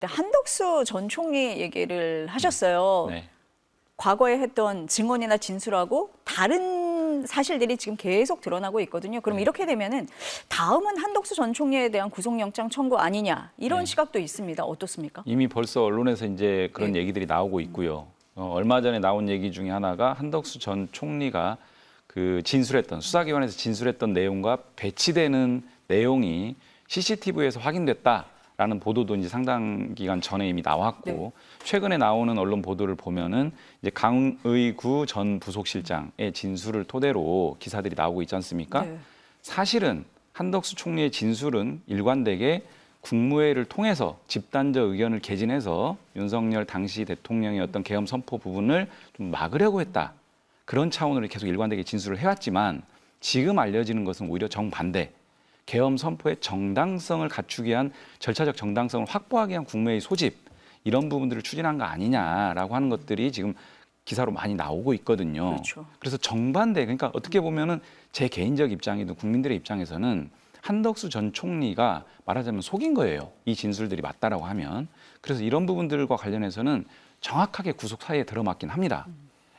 한덕수 전 총리 얘기를 하셨어요. 네. 과거에 했던 증언이나 진술하고 다른 사실들이 지금 계속 드러나고 있거든요. 그럼 이렇게 되면은 다음은 한덕수 전 총리에 대한 구속영장 청구 아니냐 이런 시각도 있습니다. 어떻습니까? 이미 벌써 언론에서 이제 그런 얘기들이 나오고 있고요. 얼마 전에 나온 얘기 중에 하나가 한덕수 전 총리가 그 진술했던 수사기관에서 진술했던 내용과 배치되는 내용이 CCTV에서 확인됐다라는 보도도 이제 상당 기간 전에 이미 나왔고 최근에 나오는 언론 보도를 보면은 이제 강의구 전 부속실장의 진술을 토대로 기사들이 나오고 있지 않습니까? 네. 사실은 한덕수 총리의 진술은 일관되게 국무회의를 통해서 집단적 의견을 개진해서 윤석열 당시 대통령의 어떤 계엄 선포 부분을 좀 막으려고 했다. 그런 차원으로 계속 일관되게 진술을 해왔지만 지금 알려지는 것은 오히려 정반대. 계엄 선포의 정당성을 갖추기 위한 절차적 정당성을 확보하기 위한 국무회의 소집 이런 부분들을 추진한 거 아니냐라고 하는 것들이 지금 기사로 많이 나오고 있거든요. 그렇죠. 그래서 정반대, 그러니까 어떻게 보면은 제 개인적 입장이든 국민들의 입장에서는 한덕수 전 총리가 말하자면 속인 거예요. 이 진술들이 맞다라고 하면. 그래서 이런 부분들과 관련해서는 정확하게 구속 사유에 들어맞긴 합니다.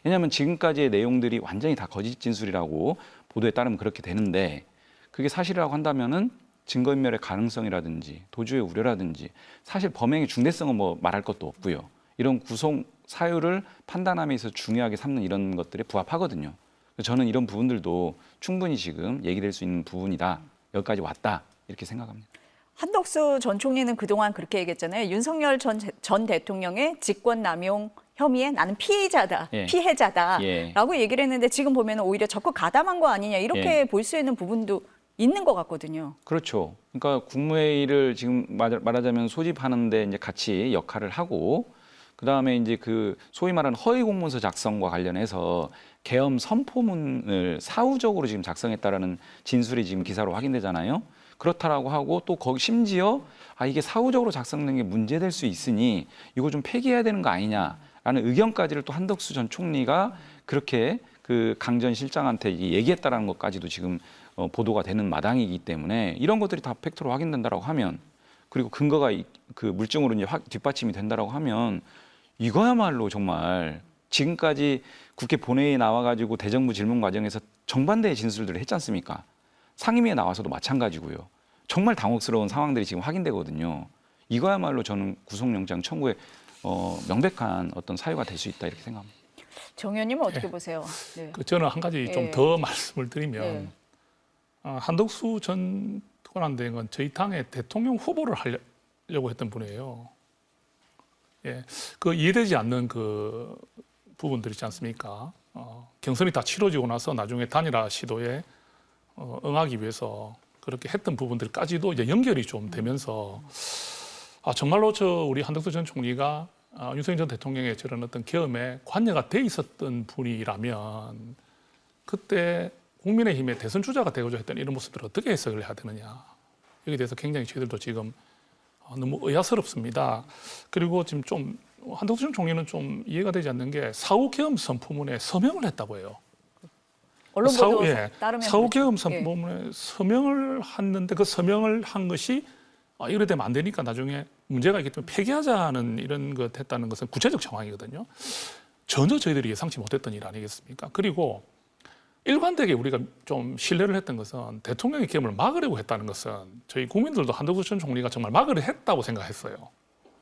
왜냐하면 지금까지의 내용들이 완전히 다 거짓 진술이라고 보도에 따르면 그렇게 되는데 그게 사실이라고 한다면은 증거인멸의 가능성이라든지 도주의 우려라든지 사실 범행의 중대성은 뭐 말할 것도 없고요. 이런 구속 사유를 판단함에 있어서 중요하게 삼는 이런 것들에 부합하거든요. 저는 이런 부분들도 충분히 지금 얘기될 수 있는 부분이다. 여기까지 왔다. 이렇게 생각합니다. 한덕수 전 총리는 그동안 그렇게 얘기했잖아요. 윤석열 전 대통령의 직권남용 혐의에 나는 피해자다, 예. 피해자다라고 얘기를 했는데 지금 보면 오히려 적극 가담한 거 아니냐 이렇게 볼 수 있는 부분도 있는 것 같거든요. 그렇죠. 그러니까 국무회의를 지금 말하자면 소집하는데 이제 같이 역할을 하고 그다음에 이제 그 소위 말하는 허위 공문서 작성과 관련해서 계엄 선포문을 사후적으로 지금 작성했다라는 진술이 지금 기사로 확인되잖아요. 그렇다라고 하고 또 거기 심지어 이게 사후적으로 작성된 게 문제될 수 있으니 이거 좀 폐기해야 되는 거 아니냐라는 의견까지를 또 한덕수 전 총리가 그렇게 그 강 전 실장한테 얘기했다라는 것까지도 지금 보도가 되는 마당이기 때문에 이런 것들이 다 팩트로 확인된다라고 하면 그리고 근거가 그 물증으로 이제 뒷받침이 된다라고 하면 이거야말로 정말 지금까지 국회 본회의에 나와가지고 대정부 질문 과정에서 정반대의 진술들을 했지 않습니까? 상임위에 나와서도 마찬가지고요. 정말 당혹스러운 상황들이 지금 확인되거든요. 이거야말로 저는 구속영장 청구에 명백한 어떤 사유가 될 수 있다 이렇게 생각합니다. 정 의원님은 어떻게 보세요? 네. 저는 한 가지 좀 더 말씀을 드리면 네. 한덕수 전 권한대행은 저희 당의 대통령 후보를 하려고 했던 분이에요. 예, 그 이해되지 않는 그 부분들 있지 않습니까? 경선이 다 치러지고 나서 나중에 단일화 시도에 응하기 위해서 그렇게 했던 부분들까지도 이제 연결이 좀 되면서 정말로 우리 한덕수 전 총리가 윤석열 전 대통령의 저런 어떤 계엄에 관여가 돼 있었던 분이라면 그때 국민의힘의 대선 주자가 되고자 했던 이런 모습들을 어떻게 해석을 해야 되느냐. 여기에 대해서 굉장히 저희들도 지금 너무 의아스럽습니다. 그리고 지금 좀 한덕수 전 총리는 좀 이해가 되지 않는 게 사후 계엄 선포문에 서명을 했다고 해요. 언론 보도 따르면 사후 계엄 그렇죠. 선포문에 서명을 했는데 그 서명을 한 것이 이래 되면 안 되니까 나중에 문제가 있기 때문에 폐기하자는 이런 것 했다는 것은 구체적 상황이거든요. 전혀 저희들이 예상치 못했던 일 아니겠습니까? 그리고 일관되게 우리가 좀 신뢰를 했던 것은 대통령의 계엄을 막으려고 했다는 것은 저희 국민들도 한덕수 전 총리가 정말 막으려 했다고 생각했어요.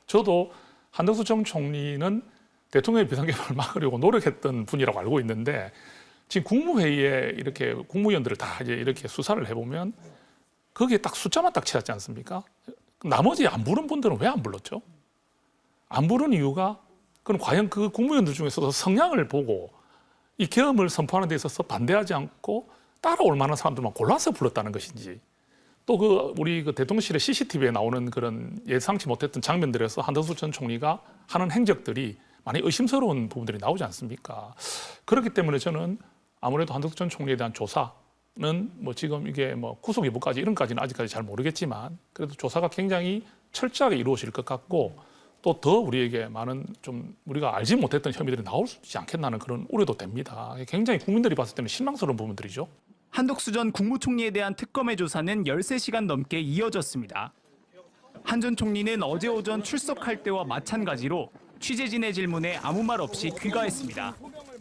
저도 한덕수 전 총리는 대통령의 비상계엄을 막으려고 노력했던 분이라고 알고 있는데 지금 국무회의에 이렇게 국무위원들을 다 이제 이렇게 수사를 해보면 거기에 딱 숫자만 딱 채웠지 않습니까? 나머지 안 부른 분들은 왜 안 불렀죠? 안 부른 이유가 그럼 과연 그 국무위원들 중에서도 성향을 보고 이 계엄을 선포하는 데 있어서 반대하지 않고 따라올 만한 사람들만 골라서 불렀다는 것인지 또 우리 대통령실의 CCTV에 나오는 그런 예상치 못했던 장면들에서 한덕수 전 총리가 하는 행적들이 많이 의심스러운 부분들이 나오지 않습니까? 그렇기 때문에 저는 아무래도 한덕수 전 총리에 대한 조사는 뭐 지금 이게 뭐 구속 여부까지 이런까지는 아직까지 잘 모르겠지만 그래도 조사가 굉장히 철저하게 이루어질 것 같고 또 더 우리에게 많은 좀 우리가 알지 못했던 혐의들이 나오지 않겠나는 그런 우려도 됩니다. 굉장히 국민들이 봤을 때는 실망스러운 부분들이죠. 한덕수 전 국무총리에 대한 특검의 조사는 13시간 넘게 이어졌습니다. 한 전 총리는 어제 오전 출석할 때와 마찬가지로 취재진의 질문에 아무 말 없이 귀가했습니다.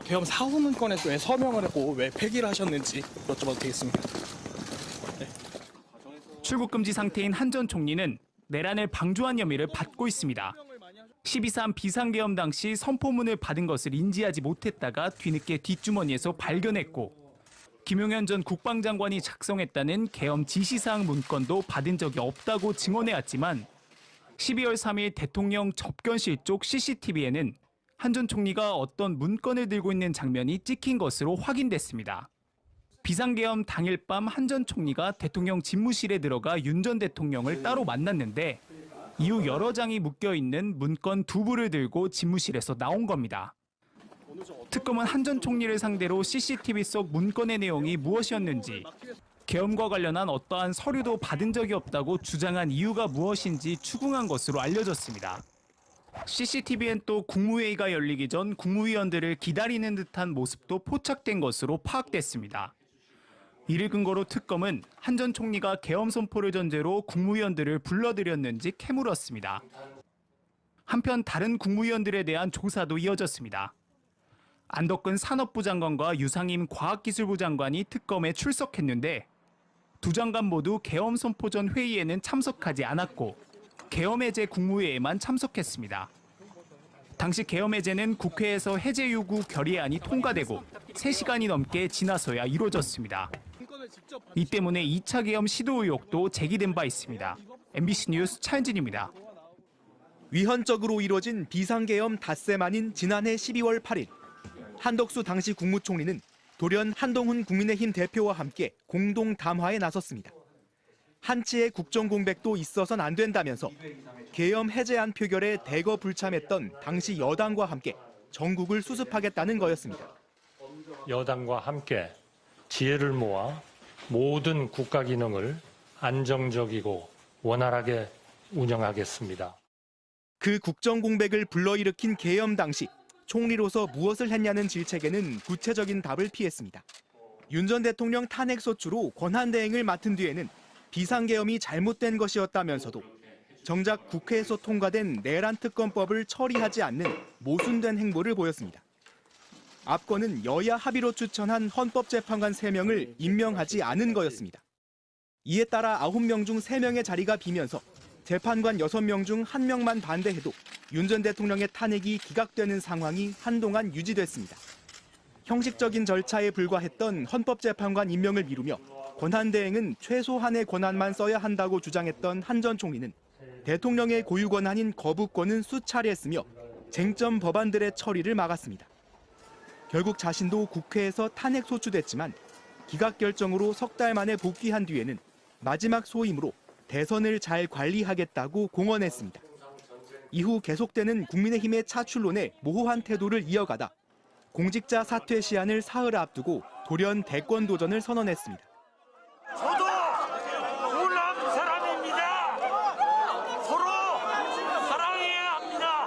계엄 사후 문건에 왜 서명을 했고 왜 폐기를 하셨는지 여쭤봐도 되겠습니까? 출국 금지 상태인 한 전 총리는 내란을 방조한 혐의를 받고 있습니다. 12.3 비상계엄 당시 선포문을 받은 것을 인지하지 못했다가 뒤늦게 뒷주머니에서 발견했고 김용현 전 국방장관이 작성했다는 계엄 지시사항 문건도 받은 적이 없다고 증언해왔지만 12월 3일 대통령 접견실 쪽 CCTV에는 한 전 총리가 어떤 문건을 들고 있는 장면이 찍힌 것으로 확인됐습니다. 비상계엄 당일 밤 한 전 총리가 대통령 집무실에 들어가 윤 전 대통령을 따로 만났는데 이후 여러 장이 묶여있는 문건 2부를 들고 집무실에서 나온 겁니다. 특검은 한 전 총리를 상대로 CCTV 속 문건의 내용이 무엇이었는지, 계엄과 관련한 어떠한 서류도 받은 적이 없다고 주장한 이유가 무엇인지 추궁한 것으로 알려졌습니다. CCTV엔 또 국무회의가 열리기 전 국무위원들을 기다리는 듯한 모습도 포착된 것으로 파악됐습니다. 이를 근거로 특검은 한 전 총리가 계엄 선포를 전제로 국무위원들을 불러들였는지 캐물었습니다. 한편 다른 국무위원들에 대한 조사도 이어졌습니다. 안덕근 산업부 장관과 유상임 과학기술부 장관이 특검에 출석했는데 두 장관 모두 계엄 선포 전 회의에는 참석하지 않았고 계엄 해제 국무회의에만 참석했습니다. 당시 계엄 해제는 국회에서 해제 요구 결의안이 통과되고 3시간이 넘게 지나서야 이루어졌습니다. 이 때문에 2차 계엄 시도 의혹도 제기된 바 있습니다. MBC 뉴스 차현진입니다. 위헌적으로 이뤄진 비상계엄 닷새 만인 지난해 12월 8일 한덕수 당시 국무총리는 돌연 한동훈 국민의힘 대표와 함께 공동 담화에 나섰습니다. 한치의 국정 공백도 있어선 안 된다면서 계엄 해제안 표결에 대거 불참했던 당시 여당과 함께 전국을 수습하겠다는 거였습니다. 여당과 함께 지혜를 모아 모든 국가 기능을 안정적이고 원활하게 운영하겠습니다. 그 국정 공백을 불러일으킨 계엄 당시 총리로서 무엇을 했냐는 질책에는 구체적인 답을 피했습니다. 윤 전 대통령 탄핵 소추로 권한대행을 맡은 뒤에는 비상계엄이 잘못된 것이었다면서도 정작 국회에서 통과된 내란특검법을 처리하지 않는 모순된 행보를 보였습니다. 앞건은 여야 합의로 추천한 헌법재판관 3명을 임명하지 않은 거였습니다. 이에 따라 9명 중 3명의 자리가 비면서 재판관 6명 중 1명만 반대해도 윤 전 대통령의 탄핵이 기각되는 상황이 한동안 유지됐습니다. 형식적인 절차에 불과했던 헌법재판관 임명을 미루며 권한대행은 최소한의 권한만 써야 한다고 주장했던 한 전 총리는 대통령의 고유 권한인 거부권은 수차례 쓰며 쟁점 법안들의 처리를 막았습니다. 결국 자신도 국회에서 탄핵 소추됐지만 기각 결정으로 석 달 만에 복귀한 뒤에는 마지막 소임으로 대선을 잘 관리하겠다고 공언했습니다. 이후 계속되는 국민의힘의 차출론에 모호한 태도를 이어가다 공직자 사퇴 시한을 사흘 앞두고 돌연 대권 도전을 선언했습니다. 저도 호남 사람입니다. 서로 사랑해야 합니다.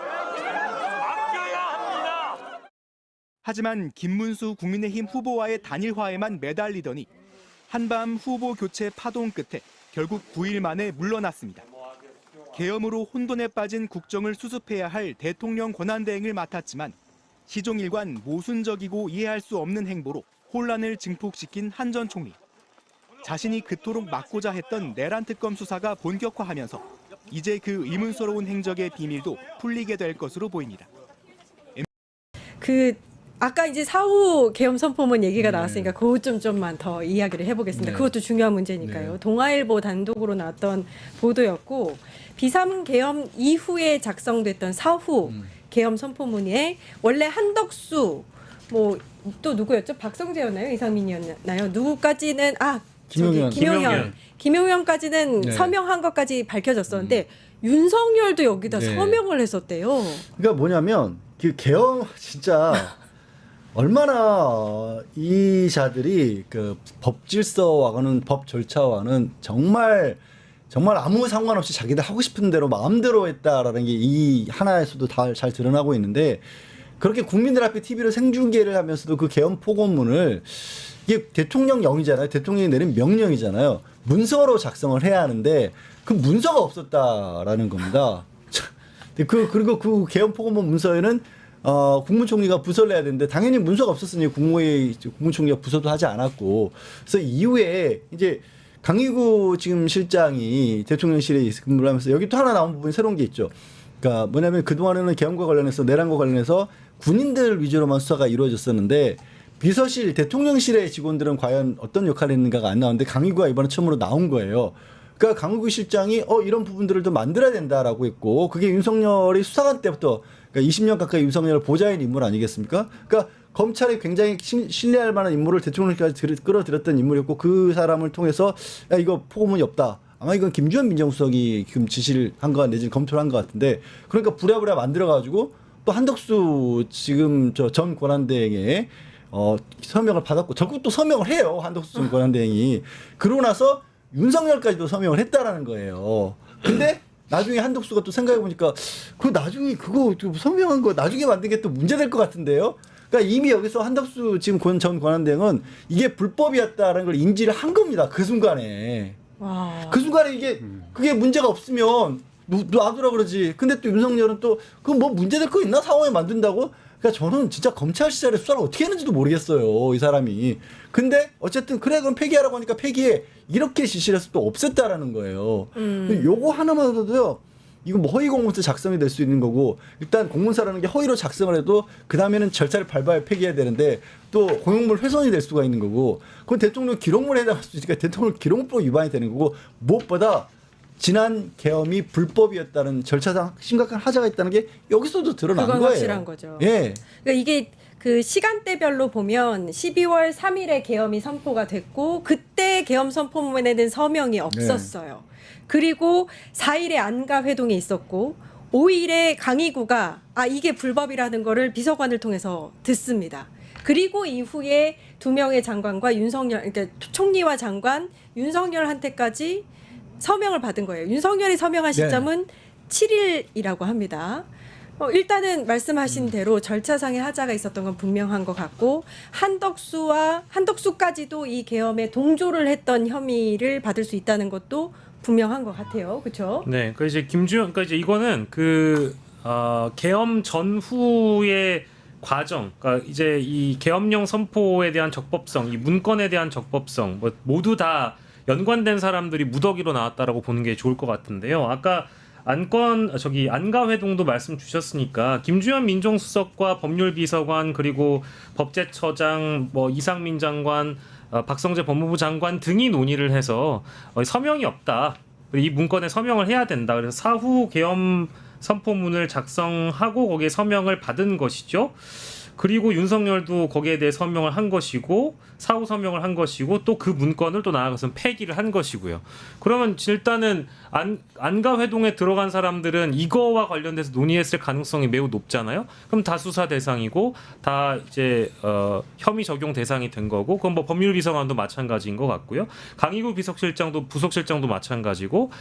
아껴야 합니다. 하지만 김문수 국민의힘 후보와의 단일화에만 매달리더니 한밤 후보 교체 파동 끝에 결국 9일 만에 물러났습니다. 계엄으로 혼돈에 빠진 국정을 수습해야 할 대통령 권한대행을 맡았지만 시종일관 모순적이고 이해할 수 없는 행보로 혼란을 증폭시킨 한 전 총리. 자신이 그토록 막고자 했던 내란특검 수사가 본격화하면서 이제 그 의문스러운 행적의 비밀도 풀리게 될 것으로 보입니다. 아까 이제 사후 계엄 선포문 얘기가 나왔으니까 그것 좀만 더 이야기를 해보겠습니다. 그것도 중요한 문제니까요. 동아일보 단독으로 나왔던 보도였고 비상 계엄 이후에 작성됐던 사후 계엄 선포문에 원래 한덕수 뭐 또 누구였죠? 박성재였나요? 이상민이었나요? 누구까지는 김용현까지는 서명한 것까지 밝혀졌었는데 윤석열도 여기다 서명을 했었대요. 그러니까 뭐냐면 그 계엄 진짜 얼마나 이 자들이 그 법 질서와는 법 절차와는 정말 아무 상관없이 자기들 하고 싶은 대로 마음대로 했다라는 게 이 하나에서도 다 잘 드러나고 있는데 그렇게 국민들 앞에 TV로 생중계를 하면서도 그 계엄 포고문을 이게 대통령령이잖아요. 대통령이 내린 명령이잖아요. 문서로 작성을 해야 하는데 그 문서가 없었다라는 겁니다. 그리고 그 개헌 포고문 문서에는 국무총리가 부서를 해야 되는데 당연히 문서가 없었으니 국무총리가 부서도 하지 않았고 그래서 이후에 이제 강희구 지금 실장이 대통령실에 근무를 하면서 여기 또 하나 나온 부분이 새로운 게 있죠. 그러니까 뭐냐면 그동안에는 개헌과 관련해서 내란과 관련해서 군인들 위주로만 수사가 이루어졌었는데 비서실 대통령실의 직원들은 과연 어떤 역할을 했는가가 안 나오는데 강희구가 이번에 처음으로 나온 거예요. 그러니까 강희구 실장이 이런 부분들을 좀 만들어야 된다라고 했고 그게 윤석열이 수사관 때부터 그러니까 20년 가까이 윤석열 보좌인 인물 아니겠습니까? 그러니까 검찰이 굉장히 신뢰할 만한 인물을 대통령까지 끌어들였던 인물이었고 그 사람을 통해서 야 이거 포고문이 없다. 아마 이건 김주현 민정수석이 지금 지시를 한 거 내지는 검토를 한 것 같은데 그러니까 부랴부랴 만들어가지고 또 한덕수 지금 저 전 권한대행의 서명을 받았고 결국 또 서명을 해요. 한덕수 전 권한대행이. 그러고 나서 윤석열까지도 서명을 했다라는 거예요. 근데 나중에 한덕수가 또 생각해 보니까 그 나중에 그거 서명한 거 나중에 만든 게 또 문제될 것 같은데요. 그러니까 이미 여기서 한덕수 지금 전 권한대행은 이게 불법이었다는 걸 인지를 한 겁니다. 그 순간에. 와. 그 순간에 이게 그게 문제가 없으면 놔두라 그러지. 근데 또 윤석열은 또 그 뭐 문제될 거 있나 상황에 만든다고? 그러니까 저는 진짜 검찰 시절에 수사를 어떻게 했는지도 모르겠어요. 이 사람이. 근데 어쨌든 그래 그럼 폐기하라고 하니까 폐기해. 이렇게 지시를 해서 또 없앴다라는 거예요. 요거 하나만 해도요. 이거 뭐 허위 공문서 작성이 될 수 있는 거고 일단 공문서라는 게 허위로 작성을 해도 그 다음에는 절차를 밟아야 폐기해야 되는데 또 공용물 훼손이 될 수가 있는 거고 그건 대통령 기록물에 해당할 수 있으니까 대통령 기록법 위반이 되는 거고 무엇보다 지난 계엄이 불법이었다는 절차상 심각한 하자가 있다는 게 여기서도 드러난 그건 거예요. 확실한 거죠. 예. 그러니까 이게 그 시간대별로 보면 12월 3일에 계엄이 선포가 됐고 그때 계엄 선포문에는 서명이 없었어요. 그리고 4일에 안가 회동이 있었고 5일에 강희구가 이게 불법이라는 거를 비서관을 통해서 듣습니다. 그리고 이후에 2명의 장관과 윤석열, 그러니까 총리와 장관, 윤석열한테까지 서명을 받은 거예요. 윤석열이 서명한 시점은 7일이라고 합니다. 일단은 말씀하신 대로 절차상의 하자가 있었던 건 분명한 것 같고 한덕수까지도 이 계엄에 동조를 했던 혐의를 받을 수 있다는 것도 분명한 것 같아요. 그렇죠? 네, 그 이제 김주현, 그러니까 이제 이거는 계엄 전후의 과정, 그러니까 이제 이 계엄령 선포에 대한 적법성, 이 문건에 대한 적법성, 뭐 모두 다 연관된 사람들이 무더기로 나왔다라고 보는 게 좋을 것 같은데요. 아까 안가 회동도 말씀 주셨으니까 김주현 민정수석과 법률비서관 그리고 법제처장, 뭐 이상민 장관, 박성재 법무부 장관 등이 논의를 해서 서명이 없다. 이 문건에 서명을 해야 된다. 그래서 사후 계엄 선포문을 작성하고 거기에 서명을 받은 것이죠. 그리고 윤석열도 거기에 대해 서명을 한 것이고 사후 서명을 한 것이고 또 그 문건을 또 나아가서 폐기를 한 것이고요. 그러면 일단은 안가 회동에 들어간 사람들은 이거와 관련돼서 논의했을 가능성이 매우 높잖아요. 그럼 다 수사 대상이고 다 이제 혐의 적용 대상이 된 거고 그건 뭐 법률비서관도 마찬가지인 것 같고요. 강희구 비서실장도 부속실장도 마찬가지고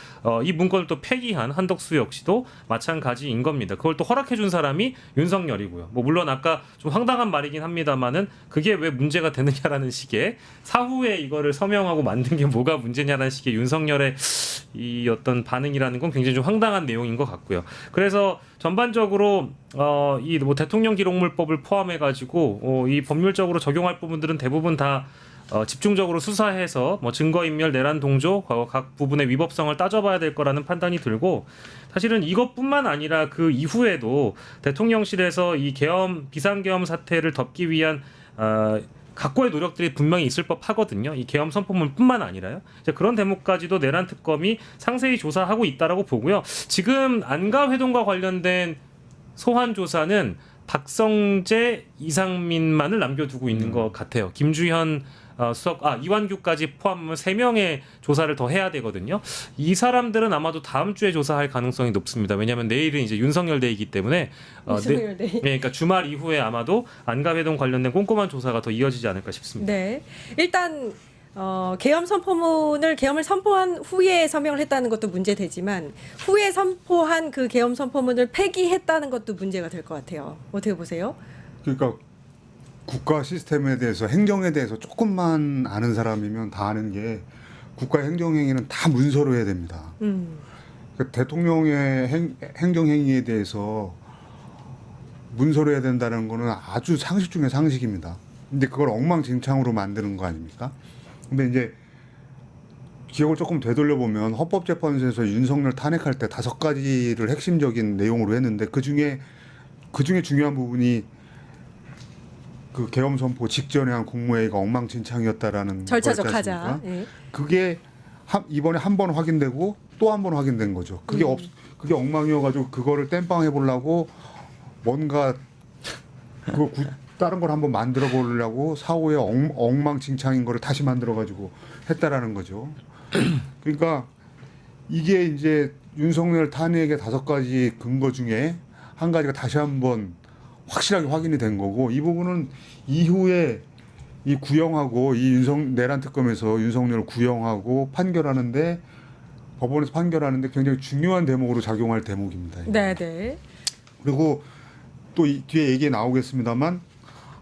이 문건을 또 폐기한 한덕수 역시도 마찬가지인 겁니다. 그걸 또 허락해 준 사람이 윤석열이고요. 뭐 물론 아까 좀 황당한 말이긴 합니다만은 그게 왜 문제가 되느냐라는 식의 사후에 이거를 서명하고 만든 게 뭐가 문제냐라는 식의 윤석열의 이 어떤 반응이라는 건 굉장히 좀 황당한 내용인 것 같고요. 그래서 전반적으로 이 뭐 대통령 기록물법을 포함해 가지고 이 법률적으로 적용할 부분들은 대부분 다 집중적으로 수사해서 뭐 증거인멸, 내란 동조 각 부분의 위법성을 따져봐야 될 거라는 판단이 들고 사실은 이것뿐만 아니라 그 이후에도 대통령실에서 이 비상계엄 사태를 덮기 위한 각고의 노력들이 분명히 있을 법하거든요. 이 계엄 선포문뿐만 아니라요. 이제 그런 대목까지도 내란 특검이 상세히 조사하고 있다라고 보고요. 지금 안가 회동과 관련된 소환 조사는 박성재, 이상민만을 남겨두고 있는 것 같아요. 김주현 수석, 이완규까지 포함하면 3명의 조사를 더 해야 되거든요. 이 사람들은 아마도 다음 주에 조사할 가능성이 높습니다. 왜냐하면 내일은 이제 윤석열 데이이기 때문에 윤석열 데이. 그러니까 주말 이후에 아마도 안가회동 관련된 꼼꼼한 조사가 더 이어지지 않을까 싶습니다. 네, 일단 계엄을 선포한 후에 서명을 했다는 것도 문제되지만 후에 선포한 그 계엄 선포문을 폐기했다는 것도 문제가 될 것 같아요. 어떻게 보세요? 그러니까 국가 시스템에 대해서 행정에 대해서 조금만 아는 사람이면 다 아는 게 국가 행정행위는 다 문서로 해야 됩니다. 그 대통령의 행정행위에 대해서 문서로 해야 된다는 거는 아주 상식 중에 상식입니다. 근데 그걸 엉망진창으로 만드는 거 아닙니까? 근데 이제 기억을 조금 되돌려보면 헌법재판소에서 윤석열 탄핵할 때 5가지를 핵심적인 내용으로 했는데 그 중에 중요한 부분이 그 계엄 선포 직전에 한 국무회의가 엉망진창이었다라는 절차적 거였지 하자. 않습니까? 예. 그게 이번에 한 번 확인되고 또 한 번 확인된 거죠. 그게 엉망이어가지고 그거를 땜빵해 보려고 뭔가 다른 걸 한번 만들어 보려고 사후에 엉망진창인 거를 다시 만들어가지고 했다라는 거죠. 그러니까 이게 이제 윤석열 탄핵의 5가지 근거 중에 한 가지가 다시 한번 확실하게 확인이 된 거고 이 부분은 이후에 이 구형하고 이 내란 특검에서 윤석열을 구형하고 판결하는데 법원에서 판결하는데 굉장히 중요한 대목으로 작용할 대목입니다. 네, 네. 그리고 또 뒤에 얘기에 나오겠습니다만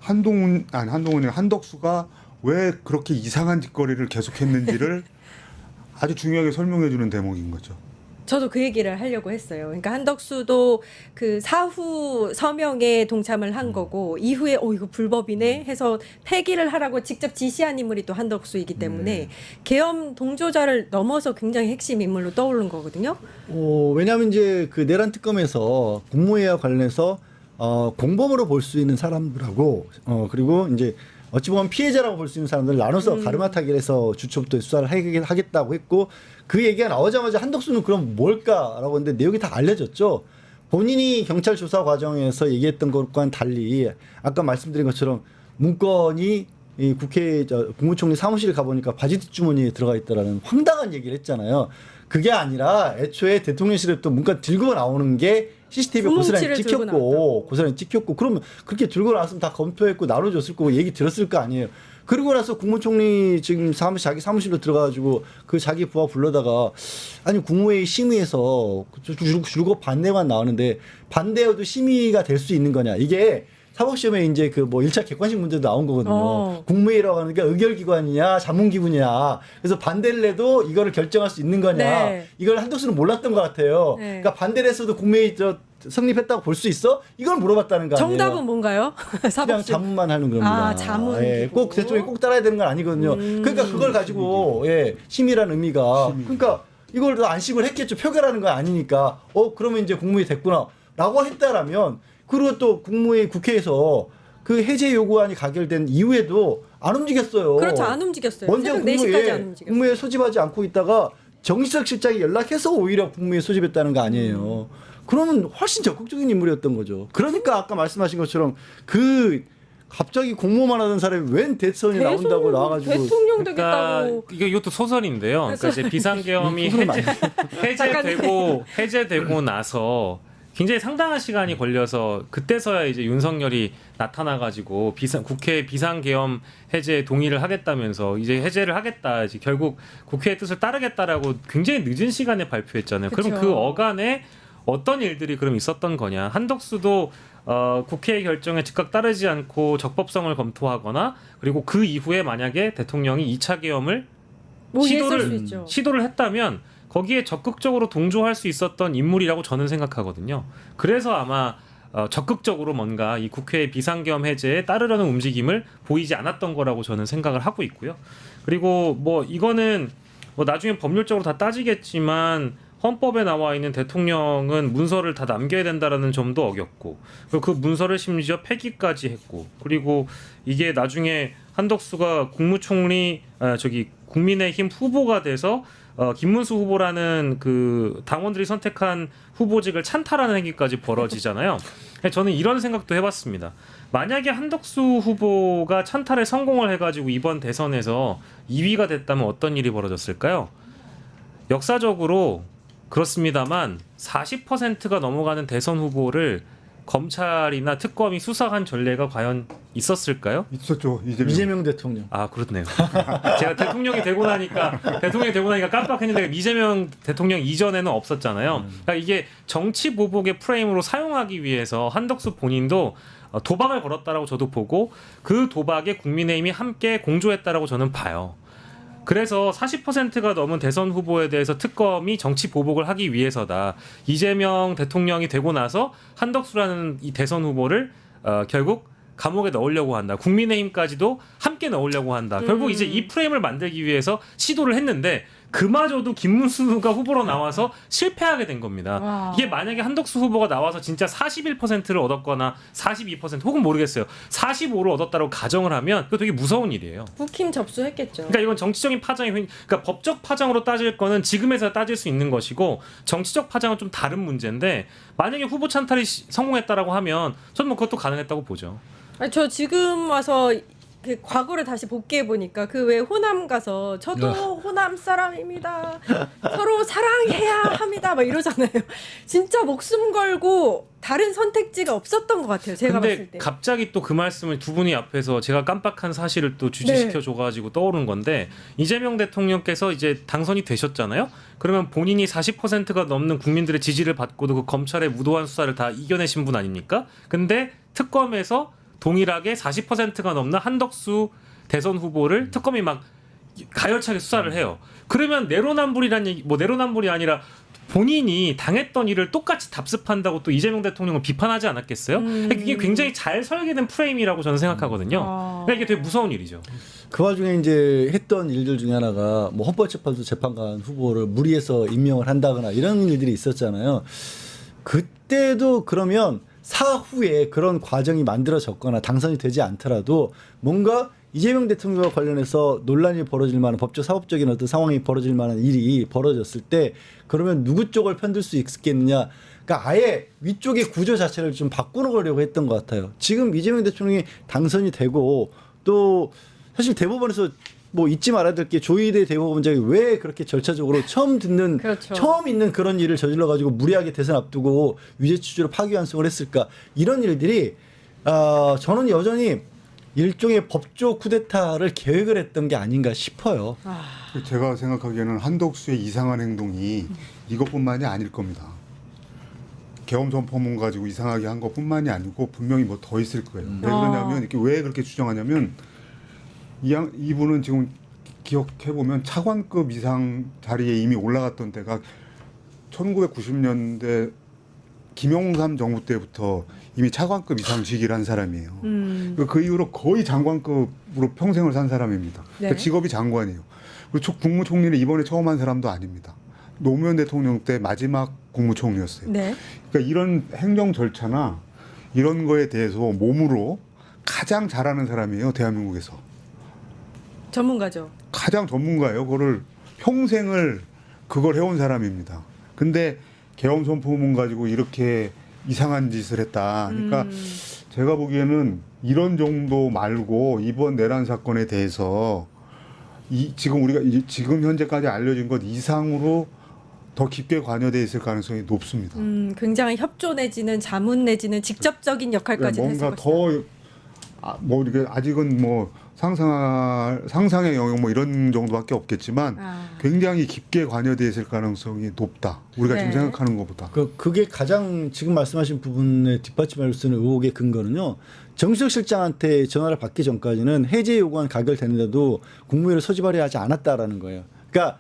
한덕수가 왜 그렇게 이상한 짓거리를 계속했는지를 아주 중요하게 설명해 주는 대목인 거죠. 저도 그 얘기를 하려고 했어요. 그러니까 한덕수도 그 사후 서명에 동참을 한 거고 이후에 이거 불법이네 해서 폐기를 하라고 직접 지시한 인물이 또 한덕수이기 때문에 계엄 동조자를 넘어서 굉장히 핵심 인물로 떠오른 거거든요. 왜냐하면 이제 그 내란 특검에서 국무회의와 관련해서 공범으로 볼 수 있는 사람들하고 그리고 이제 어찌 보면 피해자라고 볼 수 있는 사람들 나눠서 가르마타기를 해서 주초부터 수사를 하겠다고 했고 그 얘기가 나오자마자 한덕수는 그럼 뭘까라고 했는데 내용이 다 알려졌죠. 본인이 경찰 조사 과정에서 얘기했던 것과는 달리 아까 말씀드린 것처럼 문건이 이 국무총리 사무실에 가보니까 바지 뒷주머니에 들어가 있다라는 황당한 얘기를 했잖아요. 그게 아니라 애초에 대통령실에 또 문건 들고 나오는 게 CCTV에 고스란히 찍혔고 그러면 그렇게 들고 나왔으면 다 검토했고 나눠줬을 거고 얘기 들었을 거 아니에요. 그러고 나서 국무총리 지금 자기 사무실로 들어가가지고 그 자기 부하 불러다가 아니 국무회의 심의에서 줄곧 반대만 나오는데 반대여도 심의가 될 수 있는 거냐 이게 사법시험에 이제 그 뭐 1차 객관식 문제도 나온 거거든요. 국무회의라고 하는 게 의결기관이냐 자문기구냐. 그래서 반대를 해도 이거를 결정할 수 있는 거냐. 네. 이걸 한덕수는 몰랐던 것 같아요. 네. 그러니까 반대를 했어도 국무회의 성립했다고 볼 수 있어? 이걸 물어봤다는 거 아니에요. 정답은 뭔가요? 그냥 자문만 하는 겁니다. 자문. 꼭 대통령이 꼭 따라야 되는 건 아니거든요. 그러니까 그걸 가지고 심의라는 의미가 그러니까 이걸 더 안심을 했겠죠. 표결하는 건 아니니까. 그러면 이제 국무회의 됐구나라고 했다라면 그리고 또 국회에서 그 해제 요구안이 가결된 이후에도 안 움직였어요. 그렇죠. 안 움직였어요. 먼저 새벽 4시까지 안 움직였어요. 국무회에 소집하지 않고 있다가 정시석 실장이 연락해서 오히려 국무회에 소집했다는 거 아니에요. 그러면 훨씬 적극적인 인물이었던 거죠. 그러니까 아까 말씀하신 것처럼 갑자기 공모만 하던 사람이 웬 대선이 나온다고 나와가지고 대통령 그러니까 되겠다고. 이것도 소설인데요. 그러니까 이제 비상계엄이 해제되고 나서 굉장히 상당한 시간이 걸려서 그때서야 이제 윤석열이 나타나가지고 국회 비상계엄 해제 동의를 하겠다면서 이제 해제를 하겠다. 이제 결국 국회의 뜻을 따르겠다라고 굉장히 늦은 시간에 발표했잖아요. 그쵸. 그럼 그 어간에 어떤 일들이 그럼 있었던 거냐? 한덕수도 국회의 결정에 즉각 따르지 않고 적법성을 검토하거나 그리고 그 이후에 만약에 대통령이 2차 계엄을 시도를 했다면 거기에 적극적으로 동조할 수 있었던 인물이라고 저는 생각하거든요. 그래서 아마 적극적으로 뭔가 이 국회의 비상계엄 해제에 따르려는 움직임을 보이지 않았던 거라고 저는 생각을 하고 있고요. 그리고 뭐 이거는 뭐 나중에 법률적으로 다 따지겠지만 헌법에 나와 있는 대통령은 문서를 다 남겨야 된다라는 점도 어겼고 그리고 그 문서를 심지어 폐기까지 했고 그리고 이게 나중에 한덕수가 국민의힘 후보가 돼서 김문수 후보라는 그 당원들이 선택한 후보직을 찬탈하는 행위까지 벌어지잖아요. 저는 이런 생각도 해봤습니다. 만약에 한덕수 후보가 찬탈에 성공을 해가지고 이번 대선에서 2위가 됐다면 어떤 일이 벌어졌을까요? 역사적으로 그렇습니다만 40%가 넘어가는 대선 후보를 검찰이나 특검이 수사한 전례가 과연 있었을까요? 있었죠. 이재명 대통령. 아 그렇네요. 제가 대통령이 되고 나니까 깜빡했는데 이재명 대통령 이전에는 없었잖아요. 그러니까 이게 정치 보복의 프레임으로 사용하기 위해서 한덕수 본인도 도박을 걸었다라고 저도 보고 그 도박에 국민의힘이 함께 공조했다라고 저는 봐요. 그래서 40%가 넘은 대선 후보에 대해서 특검이 정치 보복을 하기 위해서다. 이재명 대통령이 되고 나서 한덕수라는 이 대선 후보를 결국 감옥에 넣으려고 한다. 국민의힘까지도 함께 넣으려고 한다. 결국 이제 이 프레임을 만들기 위해서 시도를 했는데 그마저도 김문수가 후보로 나와서 실패하게 된 겁니다. 와. 이게 만약에 한덕수 후보가 나와서 진짜 41%를 얻었거나 42% 혹은 모르겠어요. 45를 얻었다고 가정을 하면 그거 되게 무서운 일이에요. 국힘 접수했겠죠. 그러니까 이건 정치적인 파장이 그러니까 법적 파장으로 따질 거는 지금에서 따질 수 있는 것이고 정치적 파장은 좀 다른 문제인데 만약에 후보 찬탈이 성공했다라고 하면 저는 뭐 그것도 가능했다고 보죠. 아니, 저 지금 와서 그 과거를 다시 복귀해 보니까 그 왜 호남 가서 저도 호남 사람입니다. 서로 사랑해야 합니다. 막 이러잖아요. 진짜 목숨 걸고 다른 선택지가 없었던 것 같아요. 제가 봤을 근데 때. 갑자기 또 그 말씀을 두 분이 앞에서 제가 깜빡한 사실을 또 주지시켜 줘가지고 떠오른 건데 이재명 대통령께서 이제 당선이 되셨잖아요. 그러면 본인이 40%가 넘는 국민들의 지지를 받고도 그 검찰의 무도한 수사를 다 이겨내신 분 아닙니까? 근데 특검에서 동일하게 40%가 넘는 한덕수 대선 후보를 특검이 막 가열차게 수사를 해요. 그러면 내로남불이란 얘기, 뭐 내로남불이 아니라 본인이 당했던 일을 똑같이 답습한다고 또 이재명 대통령을 비판하지 않았겠어요? 이게 굉장히 잘 설계된 프레임이라고 저는 생각하거든요. 그러니까 이게 되게 무서운 일이죠. 그 와중에 이제 했던 일들 중에 하나가 뭐 헌법재판소 재판관 후보를 무리해서 임명을 한다거나 이런 일들이 있었잖아요. 그때도 그러면 사후에 그런 과정이 만들어졌거나 당선이 되지 않더라도 뭔가 이재명 대통령과 관련해서 논란이 벌어질 만한 법적 사법적인 어떤 상황이 벌어질 만한 일이 벌어졌을 때 그러면 누구 쪽을 편들 수 있겠느냐. 그러니까 아예 위쪽의 구조 자체를 좀 바꾸려고 했던 것 같아요. 지금 이재명 대통령이 당선이 되고 또 사실 대법원에서 뭐 잊지 말아야 될 게 조희대 대법원장이 왜 그렇게 절차적으로 처음 있는 그런 일을 저질러 가지고 무리하게 대선 앞두고 유죄 취지로 파기환송을 했을까 이런 일들이 저는 여전히 일종의 법조 쿠데타를 계획을 했던 게 아닌가 싶어요. 제가 생각하기에는 한덕수의 이상한 행동이 이것뿐만이 아닐 겁니다. 계엄 선포문 가지고 이상하게 한 것뿐만이 아니고 분명히 뭐 더 있을 거예요. 왜 그러냐면 이렇게 왜 그렇게 추정하냐면 이분은 지금 기억해 보면 차관급 이상 자리에 이미 올라갔던 때가 1990년대 김영삼 정부 때부터 이미 차관급 이상 직위를 한 사람이에요. 그 이후로 거의 장관급으로 평생을 산 사람입니다. 네. 그러니까 직업이 장관이에요. 그리고 국무총리를 이번에 처음 한 사람도 아닙니다. 노무현 대통령 때 마지막 국무총리였어요. 네. 그러니까 이런 행정 절차나 이런 거에 대해서 몸으로 가장 잘하는 사람이에요. 대한민국에서. 전문가죠. 가장 전문가예요. 그거를 평생을 그걸 해온 사람입니다. 근데 계엄 선포문 가지고 이렇게 이상한 짓을 했다. 그러니까 제가 보기에는 이런 정도 말고 이번 내란 사건에 대해서 지금 현재까지 알려진 것 이상으로 더 깊게 관여돼 있을 가능성이 높습니다. 굉장히 협조 내지는 자문 내지는 직접적인 역할까지 했을 뭔가 것이다. 뭐 이렇게 아직은 뭐 상상의 영역 뭐 이런 정도밖에 없겠지만 굉장히 깊게 관여돼 있을 가능성이 높다. 우리가 지금 생각하는 것보다. 그게 가장 지금 말씀하신 부분에 뒷받침할 수 있는 의혹의 근거는요. 정수석 실장한테 전화를 받기 전까지는 해제 요구안 가결되는데도 국무회의를 소집하려 하지 않았다라는 거예요. 그러니까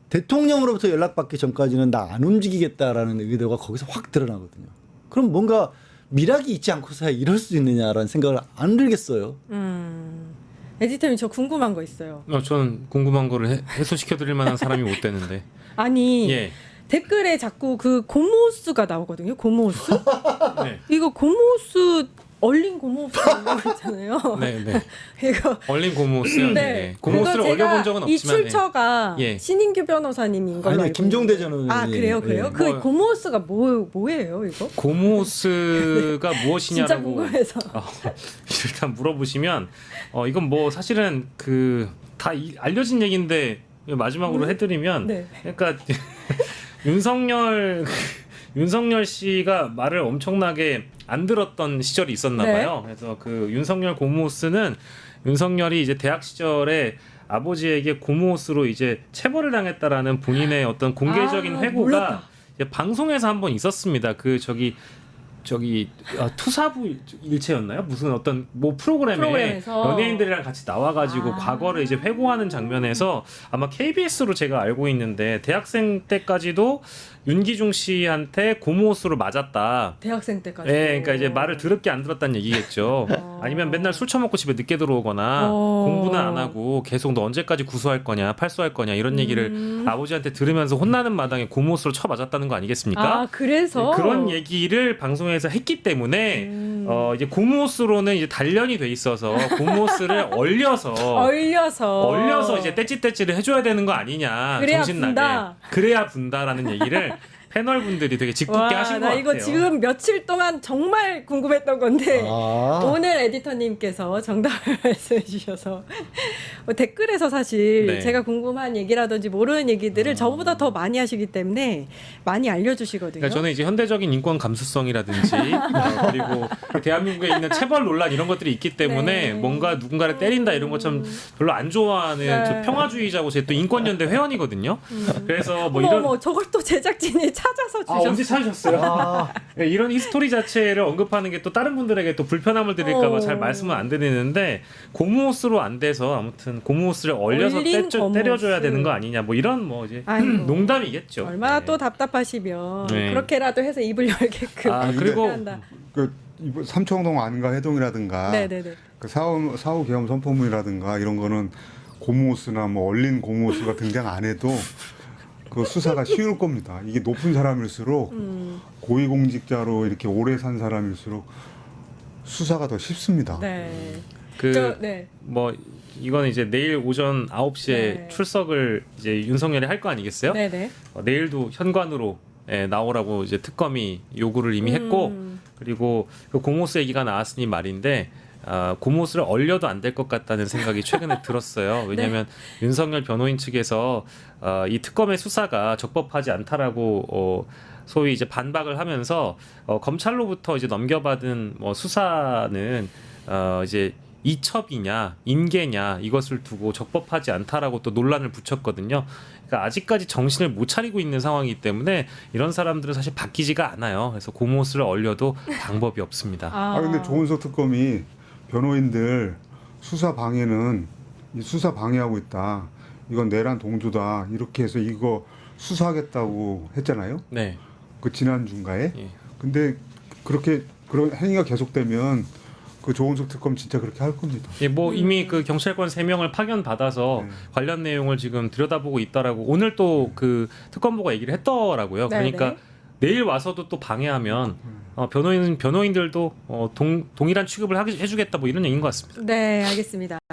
대통령으로부터 연락받기 전까지는 나 안 움직이겠다라는 의도가 거기서 확 드러나거든요. 그럼 뭔가 미락이 있지 않고서야 이럴 수 있느냐라는 생각을 안 들겠어요. 에디터님 저 궁금한 거 있어요. 저는 궁금한 거를 해소시켜드릴 만한 사람이 못 되는데. 아니 예. 댓글에 자꾸 그 고모수가 나오거든요. 고모수? 네. 이거 고모수 얼린 고모수 있잖아요. 네. 이거 얼린 고모스요. 네. 네. 고모스를 그거 제가 얼려본 적은 이 없지만. 출처가 예. 신인규 변호사님인 걸로 아니 알고 김종대 있는데. 전 아 그래요? 예. 그 고모수가 뭐예요 이거? 고모스가 무엇이냐라고 진짜 궁금해서. 일단 물어보시면 이건 뭐 사실은 그 다 알려진 얘기인데 마지막으로 해드리면 네. 그러니까 윤석열 씨가 말을 엄청나게 안 들었던 시절이 있었나 봐요. 그래서 그 윤석열 고모스는 윤석열이 이제 대학 시절에 아버지에게 고모스로 이제 체벌을 당했다라는 본인의 어떤 공개적인 회고가 이제 방송에서 한번 있었습니다. 그 저기 투사부 일체였나요? 무슨 어떤 뭐 프로그램에서 연예인들이랑 같이 나와가지고 과거를 이제 회고하는 장면에서 아마 KBS로 제가 알고 있는데 대학생 때까지도 윤기중 씨한테 고무호수로 맞았다. 대학생 때까지. 네, 그러니까 이제 말을 더럽게 안 들었다는 얘기겠죠. 아니면 맨날 술 처먹고 집에 늦게 들어오거나 공부는 안 하고 계속 너 언제까지 구수할 거냐, 팔수할 거냐 이런 얘기를 아버지한테 들으면서 혼나는 마당에 고무호수로 쳐 맞았다는 거 아니겠습니까? 아, 그래서 네, 그런 얘기를 방송에서 했기 때문에 이제 고무호수로는 이제 단련이 돼 있어서 고무호수를 얼려서 이제 떼찌떼찌를 해줘야 되는 거 아니냐. 그래야 정신나게. 분다. 그래야 분다라는 얘기를 패널 분들이 되게 짓궂게 하신 것 나 같아요. 이거 지금 며칠 동안 정말 궁금했던 건데 오늘 에디터님께서 정답을 말씀해 주셔서 댓글에서 사실 네. 제가 궁금한 얘기라든지 모르는 얘기들을 저보다 더 많이 하시기 때문에 많이 알려주시거든요. 그러니까 저는 이제 현대적인 인권 감수성이라든지 그리고 대한민국에 있는 체벌 논란 이런 것들이 있기 때문에 네. 뭔가 누군가를 때린다 이런 것처럼 별로 안 좋아하는 네. 저 평화주의자고 제 또 인권연대 회원이거든요. 그래서 뭐 이런 어머, 저걸 또 제작진이 찾아서 주셨어요. 언제 찾으셨어요? 네, 이런 히스토리 자체를 언급하는 게 또 다른 분들에게 또 불편함을 드릴까봐 잘 말씀을 안 드리는데 고무호스로 안 돼서 아무튼 고무호스를 얼려서 얼린 때려줘야 고무호스. 되는 거 아니냐 뭐 이런 뭐 이제 아이고. 농담이겠죠. 얼마나 네. 또 답답하시면 네. 그렇게라도 해서 입을 열게끔 아, 그리고 한다. 그 이번 삼청동 안가 해동이라든가 네네네. 그 사후 계엄 선포문이라든가 이런 거는 고무호스나 뭐 얼린 고무호스가 등장 안 해도 그 수사가 쉬울 겁니다. 이게 높은 사람일수록 고위공직자로 이렇게 오래 산 사람일수록 수사가 더 쉽습니다. 네. 네. 뭐 이건 이제 내일 오전 9시에 네. 출석을 이제 윤석열이 할 거 아니겠어요? 네네. 내일도 현관으로 나오라고 이제 특검이 요구를 이미 했고 그리고 그 고모스 얘기가 나왔으니 말인데 고모스를 얼려도 안 될 것 같다는 생각이 최근에 들었어요. 왜냐하면 윤석열 변호인 측에서 이 특검의 수사가 적법하지 않다라고 소위 이제 반박을 하면서 검찰로부터 이제 넘겨받은 뭐 수사는 이제 이첩이냐 인계냐 이것을 두고 적법하지 않다라고 또 논란을 붙였거든요. 그러니까 아직까지 정신을 못 차리고 있는 상황이기 때문에 이런 사람들은 사실 바뀌지가 않아요. 그래서 고모스를 얼려도 방법이 없습니다. 근데 조은석 특검이 변호인들 수사 방해는 이 수사 방해하고 있다. 이건 내란 동조다. 이렇게 해서 이거 수사하겠다고 했잖아요. 네. 그 지난 주인가에. 예. 근데 그렇게 그런 행위가 계속되면 그 조은석 특검 진짜 그렇게 할 겁니다. 예, 뭐 이미 그 경찰관 3명을 파견 받아서 관련 내용을 지금 들여다보고 있다라고 오늘 또 그 특검보가 얘기를 했더라고요. 네네. 그러니까 내일 와서도 또 방해하면 변호인들도 동일한 취급을 해주겠다 뭐 이런 얘기인 것 같습니다. 네, 알겠습니다.